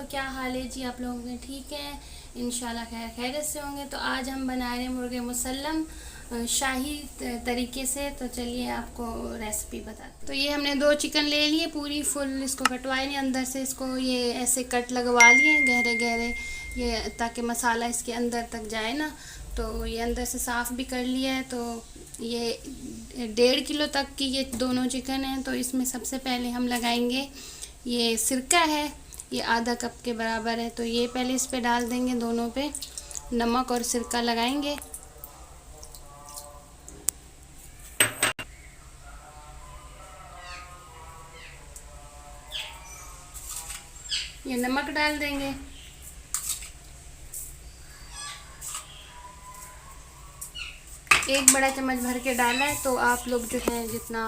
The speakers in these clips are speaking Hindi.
तो क्या हाल है जी, आप लोगों के ठीक हैं? इंशाल्लाह खैर खैरियत से होंगे। तो आज हम बना रहे हैं मुर्गे मुसल्लम शाही तरीके से। तो चलिए आपको रेसिपी बताते। तो ये हमने 2 चिकन ले लिए, पूरी फुल इसको कटवाए नहीं, अंदर से इसको ये ऐसे कट लगवा लिए गहरे गहरे, ये ताकि मसाला इसके अंदर तक जाए ना। तो ये अंदर से साफ़ भी कर लिया है। तो ये 1.5 किलो तक की ये दोनों चिकन हैं। तो इसमें सबसे पहले हम लगाएंगे, ये सिरका है, ये आधा कप के बराबर है। तो ये पहले इस पे डाल देंगे, दोनों पे नमक और सिरका लगाएंगे। ये नमक डाल देंगे, एक बड़ा चम्मच भर के डाला है। तो आप लोग जो है जितना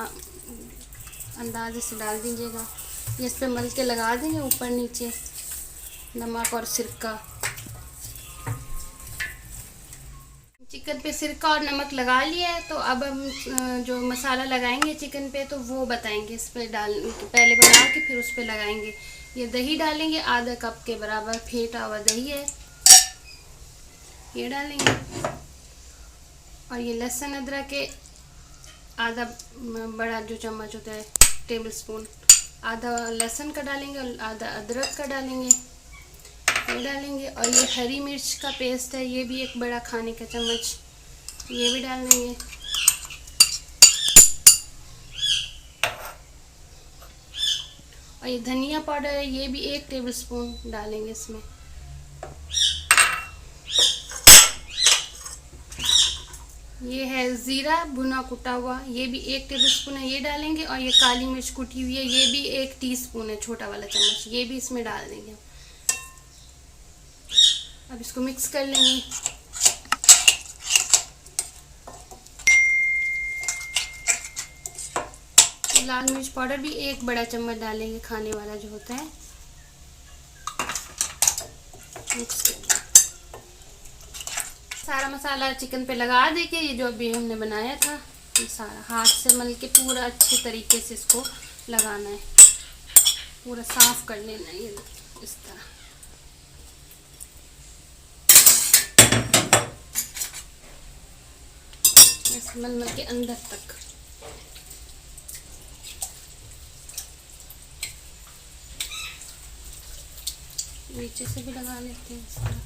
अंदाजे से डाल दीजिएगा। ये इस पे मल के लगा देंगे ऊपर नीचे नमक और सिरका। चिकन पे सिरका और नमक लगा लिया है। तो अब हम जो मसाला लगाएंगे चिकन पे तो वो बताएंगे। इस पे डाल पहले बना के फिर उस पे लगाएंगे। ये दही डालेंगे, आधा कप के बराबर फेंटा हुआ दही है, ये डालेंगे। और ये लहसुन अदरक के आधा बड़ा जो चम्मच होता है टेबल स्पून, आधा लहसुन का डालेंगे और आधा अदरक का डालेंगे, ये डालेंगे। और ये हरी मिर्च का पेस्ट है, ये भी एक बड़ा खाने का चम्मच, ये भी डाल देंगे। और ये धनिया पाउडर है, ये भी 1 टेबल स्पून डालेंगे इसमें। ये है ज़ीरा भुना कुटा हुआ, ये भी 1 टेबल स्पून है, ये डालेंगे। और ये काली मिर्च कुटी हुई है, ये भी 1 टीस्पून है, छोटा वाला चम्मच, ये भी इसमें डाल देंगे। अब इसको मिक्स कर लेंगे। लाल मिर्च पाउडर भी 1 बड़ा चम्मच डालेंगे, खाने वाला जो होता है। मिक्स कर सारा मसाला चिकन पे लगा देके, ये जो अभी हमने बनाया था ये सारा हाथ से मल के पूरा अच्छे तरीके से इसको लगाना है, पूरा साफ कर लेना है ये इस तरह। इस मल के अंदर तक। नीचे से भी लगा लेते हैं इस तरह।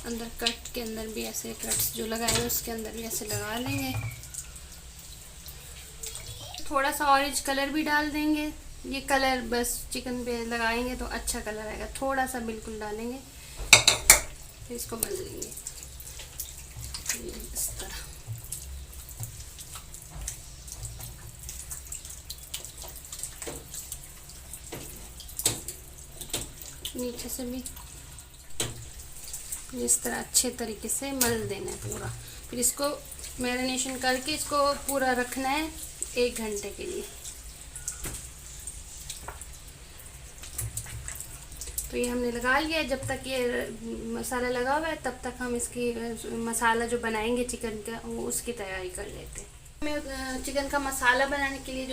अंदर कट के अंदर भी ऐसे कट्स जो लगाए उसके अंदर भी ऐसे लगा लेंगे। थोड़ा सा ऑरेंज कलर भी डाल देंगे, ये कलर बस चिकन पे लगाएंगे तो अच्छा कलर आएगा, थोड़ा सा बिल्कुल डालेंगे। फिर इसको मल लेंगे इस तरह। नीचे से भी इस तरह अच्छे तरीके से मल देना है पूरा। फिर इसको मैरिनेशन करके इसको पूरा रखना है 1 घंटे के लिए। तो ये हमने लगा लिया है। जब तक ये मसाला लगा हुआ है तब तक हम इसकी मसाला जो बनाएंगे चिकन का वो उसकी तैयारी कर लेते हैं। हमें चिकन का मसाला बनाने के लिए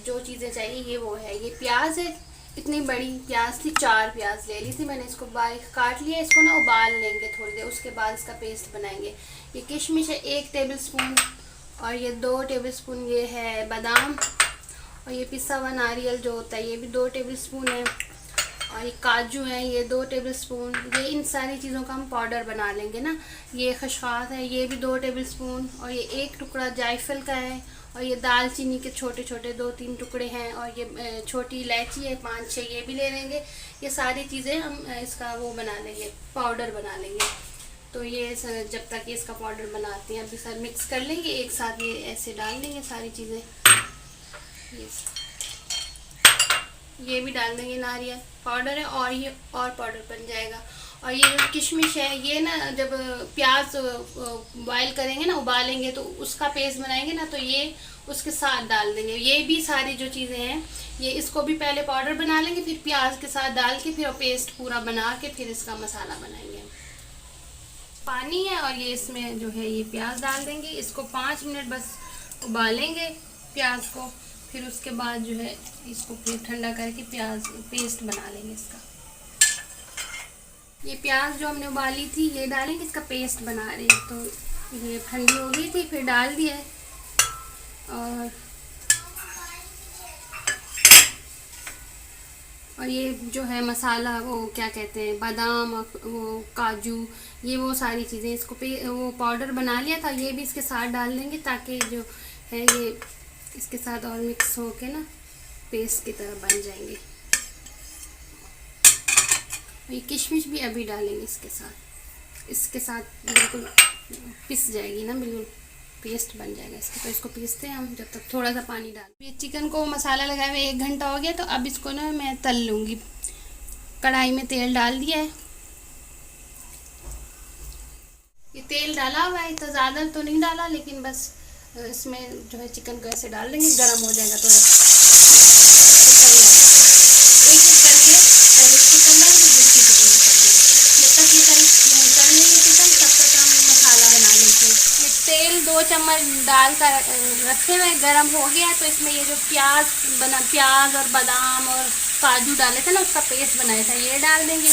जो चीज़ें चाहिए ये वो है। ये प्याज है, इतनी बड़ी प्याज थी, 4 प्याज ले ली थी मैंने, इसको बारीक काट लिया। इसको ना उबाल लेंगे थोड़ी देर, उसके बाद इसका पेस्ट बनाएंगे। ये किशमिश है 1 टेबल स्पून, और ये 2 टेबल स्पून ये है बादाम, और ये पिसा हुआ नारियल जो होता है ये भी 2 टेबल स्पून है, और ये काजू है ये 2 टेबल स्पून। ये इन सारी चीज़ों का हम पाउडर बना लेंगे ना। ये खशखास है, ये भी 2 टेबल स्पून, और ये 1 टुकड़ा जायफल का है, और ये दालचीनी के छोटे छोटे 2-3 टुकड़े हैं, और ये छोटी इलायची है 5-6, ये भी ले लेंगे। ये सारी चीज़ें हम इसका वो बना लेंगे, पाउडर बना लेंगे। तो ये जब तक ये इसका पाउडर बनाते हैं अभी सर मिक्स कर लेंगे एक साथ। ये ऐसे डाल देंगे सारी चीज़ें, ये भी डाल देंगे। नारियल पाउडर है और ये और पाउडर बन जाएगा। और ये जो किशमिश है ये ना जब प्याज बॉयल करेंगे ना, उबालेंगे तो उसका पेस्ट बनाएंगे ना, तो ये उसके साथ डाल देंगे। ये भी सारी जो चीज़ें हैं ये इसको भी पहले पाउडर बना लेंगे, फिर प्याज के साथ डाल के फिर पेस्ट पूरा बना के फिर इसका मसाला बनाएंगे। पानी है और ये इसमें जो है ये प्याज डाल देंगे। इसको 5 मिनट बस उबालेंगे प्याज को, फिर उसके बाद जो है इसको फिर ठंडा करके प्याज पेस्ट बना लेंगे इसका। ये प्याज जो हमने उबाली थी ये डालेंगे, इसका पेस्ट बना रहे हैं। तो ये ठंडी हो गई थी, फिर डाल दिया है। और ये जो है मसाला, वो क्या कहते हैं, बादाम और वो काजू, ये वो सारी चीज़ें इसको वो पाउडर बना लिया था, ये भी इसके साथ डाल देंगे ताकि जो है ये इसके साथ और मिक्स हो के ना पेस्ट की तरह बन जाएंगे। ये किशमिश भी अभी डालेंगे इसके साथ बिल्कुल पिस जाएगी ना, बिल्कुल पेस्ट बन जाएगा इसका। तो इसको पीसते हैं हम जब तक, थोड़ा सा पानी डाल। ये चिकन को मसाला लगाए हुए 1 घंटा हो गया, तो अब इसको ना मैं तल लूँगी। कढ़ाई में तेल डाल दिया है, ये तेल डाला हुआ है, तो ज़्यादा तो नहीं डाला, लेकिन बस इसमें जो है चिकन को ऐसे डाल देंगे, गर्म हो जाएगा तो तेल 2 चम्मच डाल कर रखे हुए गरम हो गया। तो इसमें ये जो प्याज और बादाम और काजू डाले थे ना, उसका पेस्ट बनाया था, ये डाल देंगे।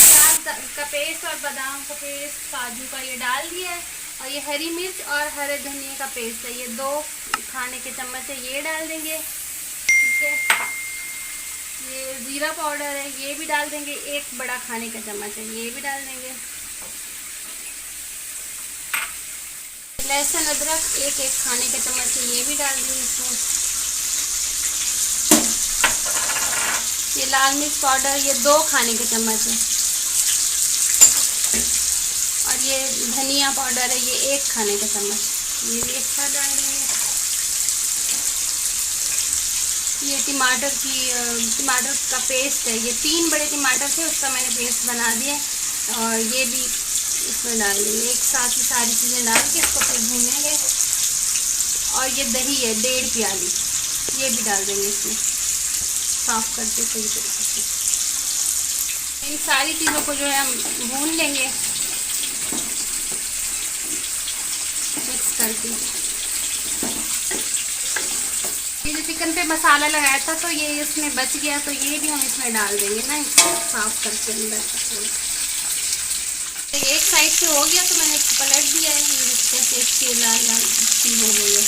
प्याज का पेस्ट और बादाम का पेस्ट, काजू का ये डाल दिया है। और ये हरी मिर्च और हरे धनिया का पेस्ट है, ये 2 खाने के चम्मच है, ये डाल देंगे। ठीक है, ये ज़ीरा पाउडर है, ये भी डाल देंगे, 1 बड़ा खाने का चम्मच है, ये भी डाल देंगे। लहसुन अदरक 1 खाने का चम्मच है, ये भी डाल देंगे इसमें। ये लाल मिर्च पाउडर, ये 2 खाने के चम्मच है। और ये धनिया पाउडर है, ये 1 खाने का चम्मच, ये भी एक साथ डाल देंगे। ये टमाटर का पेस्ट है, ये 3 बड़े टमाटर थे, उसका मैंने पेस्ट बना दिया। और ये भी इसमें डाल देंगे, एक साथ ही सारी चीज़ें डाल के इसको फिर भूनेंगे। और ये दही है 1.5 प्याली, ये भी डाल देंगे इसमें, साफ करके सही तरीके से। इन सारी चीज़ों को जो है हम भून लेंगे मिक्स करके। ये जो चिकन पे मसाला लगाया था, तो ये इसमें बच गया, तो ये भी हम इसमें डाल देंगे ना, इसको साफ करके अंदर। एक साइड से हो गया तो मैंने इसको पलट दिया है, जैसे इसकी लाल चीज़ हो गई है।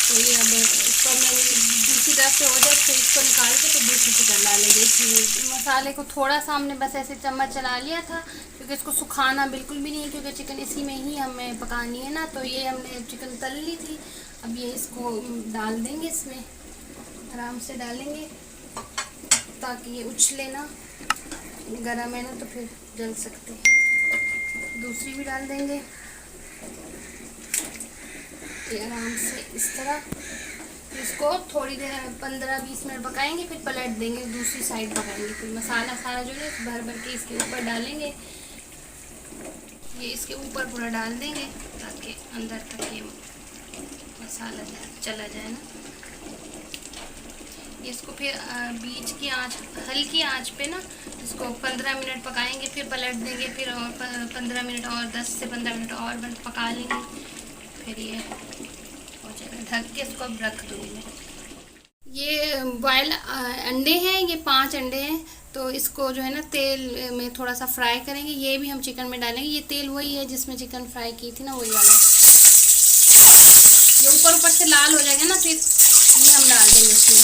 तो ये अब इसको मैं दूसरी तरफ से हो जाए, फिर इसको निकाल के तो दूसरी चिकन डालेंगे। इसलिए मसाले को थोड़ा सा हमने बस ऐसे चम्मच चला लिया था, क्योंकि इसको सुखाना बिल्कुल भी नहीं है, क्योंकि चिकन इसी में ही हमें पकानी है ना। तो ये हमने चिकन तल ली थी, अब ये इसको डाल देंगे, इसमें आराम से डालेंगे ताकि ये उछले ना, गरम है ना तो फिर जल सकते हैं। दूसरी भी डाल देंगे, ये आराम से इस तरह। इसको थोड़ी देर 15-20 मिनट पकाएंगे, फिर पलट देंगे, दूसरी साइड पकाएंगे। फिर मसाला सारा जो है भर भर के इसके ऊपर डालेंगे, ये इसके ऊपर पूरा डाल देंगे ताकि अंदर तक ये मसाला चला जाए ना। इसको फिर बीच की आंच, हल्की आंच पे ना इसको 15 मिनट पकाएंगे, फिर पलट देंगे, फिर और 15 मिनट और 10 से 15 मिनट और पका लेंगे, फिर ये हो जाएगा। ढक के इसको अब रख दूँगी मैं। ये बॉयल अंडे हैं, ये 5 अंडे हैं, तो इसको जो है ना तेल में थोड़ा सा फ्राई करेंगे। ये भी हम चिकन में डालेंगे, ये तेल वही है जिसमें चिकन फ्राई की थी ना, वही वाला। ये ऊपर से लाल हो जाएगा ना, फिर ये हम डाल देंगे इसमें।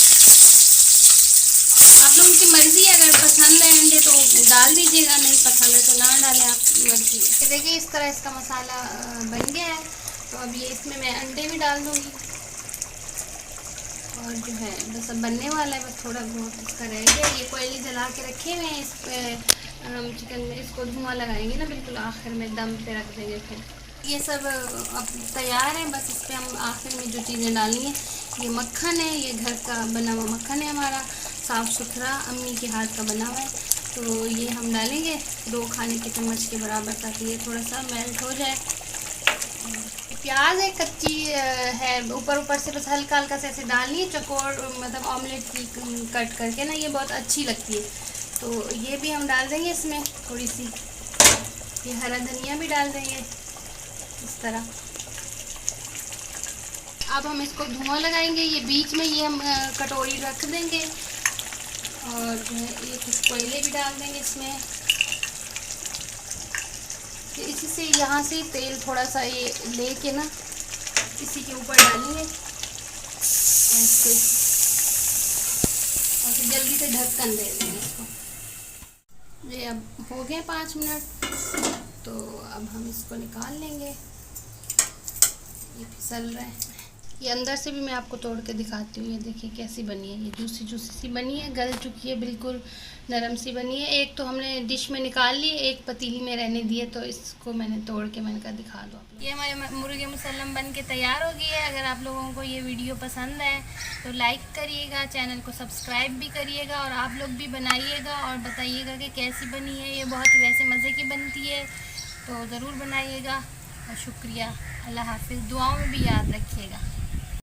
आप लोगों की मर्ज़ी है, अगर पसंद है अंडे तो डाल दीजिएगा, नहीं पसंद है तो ना डालें, आप मर्ज़ी है। देखिए इस तरह इसका मसाला बन गया है। तो अब ये इसमें मैं अंडे भी डाल दूँगी, और जो है बस अब बनने वाला है, बस थोड़ा बहुत इसका रह गया। ये कोयले जला के रखे हुए हैं, इस पर चिकन में इसको धुआं लगाएंगे ना, बिल्कुल आखिर में दम पे रख देंगे। फिर ये सब अब तैयार है, बस इस पर हम आखिर में जो चीज़ें डालनी है, ये मक्खन है, ये घर का बना हुआ मक्खन है हमारा, साफ़ सुथरा, अम्मी के हाथ का बना हुआ है। तो ये हम डालेंगे 2 खाने के चम्मच के बराबर, ताकि ये थोड़ा सा मेल्ट हो जाए। प्याज है कच्ची है, ऊपर से बस हल्का हल्का से ऐसे डालनी है, चौकोर मतलब ऑमलेट की कट करके ना, ये बहुत अच्छी लगती है। तो ये भी हम डाल देंगे इसमें थोड़ी सी। ये हरा धनिया भी डाल देंगे इस तरह। अब हम इसको धुआं लगाएंगे। ये बीच में ये हम कटोरी रख देंगे और जो है एक कोयले भी डाल देंगे इसमें। तो इसी से यहाँ से तेल थोड़ा सा ये लेके ना इसी के ऊपर डालेंगे ऐसे, और फिर जल्दी से ढक्कन दे देंगे इसको। ये अब हो गए 5 मिनट, तो अब हम इसको निकाल लेंगे। ये फिसल रहा है। ये अंदर से भी मैं आपको तोड़ के दिखाती हूँ। ये देखिए कैसी बनी है, ये जूसी जूसी सी बनी है, गल चुकी है, बिल्कुल नरम सी बनी है। एक तो हमने डिश में निकाल ली, एक पतीली में रहने दी है, तो इसको मैंने तोड़ के मैंने कहा दिखा दो आप लोग। ये हमारे मुर्गे मुसल्लम बन के तैयार हो गई है। अगर आप लोगों को ये वीडियो पसंद है तो लाइक करिएगा, चैनल को सब्सक्राइब भी करिएगा, और आप लोग भी बनाइएगा और बताइएगा कि कैसी बनी है। ये बहुत वैसे मज़े की बनती है, तो ज़रूर बनाइएगा। और शुक्रिया, अल्लाह हाफिज़। दुआओं में भी याद रखिएगा।